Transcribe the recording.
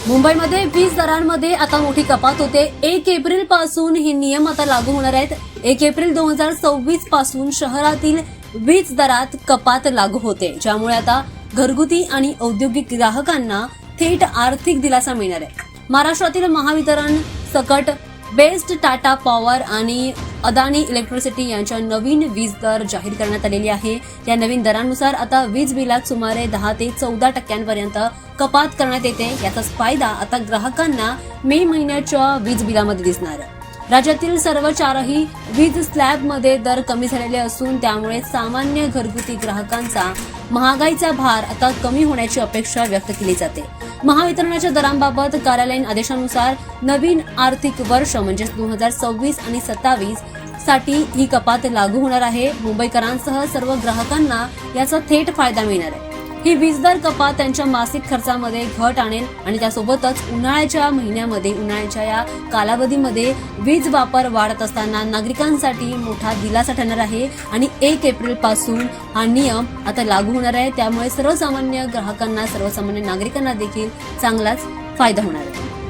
मुंबईमध्ये वीज दरांमध्ये आता मोठी कपात होते। 1 एप्रिल पासून हे नियम आता लागू होणार आहेत। 1 एप्रिल 2024 पासून शहरातील वीज दरात कपात लागू होते, ज्यामुळे आता घरगुती आणि औद्योगिक ग्राहकांना थेट आर्थिक दिलासा मिळणार आहे। महाराष्ट्रातील महावितरण सकट, बेस्ट, टाटा पॉवर आणि अदानी इलेक्ट्रिसिटी यांच्या नवीन वीज दर जाहीर करण्यात आलेली आहे। या नवीन दरांनुसार आता वीज बिलात सुमारे 10 ते 14% कपात करण्यात येते। याचाच फायदा आता ग्राहकांना मे महिन्याच्या वीज बिलामध्ये दिसणार आहे। राज्यातील सर्व 4ही वीज स्लॅबमध्ये दर कमी झालेले असून त्यामुळे सामान्य घरगुती ग्राहकांचा महागाईचा भार आता कमी होण्याची अपेक्षा व्यक्त केली जाते। महावितरणाच्या दरांबाबत कार्यालयीन आदेशानुसार नवीन आर्थिक वर्ष म्हणजे 2026 आणि 27 साठी ही कपात लागू होणार आहे। मुंबईकरांसह सर्व ग्राहकांना याचा थेट फायदा मिळणार आहे। ही वीज दर कपात त्यांच्या मासिक खर्चामध्ये घट आणेल आणि त्यासोबतच उन्हाळ्याच्या या कालावधीमध्ये वीज वापर वाढत असताना नागरिकांसाठी मोठा दिलासा ठरणार आहे आणि 1 एप्रिल पासून हा नियम आता लागू होणार आहे। त्यामुळे सर्वसामान्य ग्राहकांना, सर्वसामान्य नागरिकांना देखील चांगलाच फायदा होणार आहे।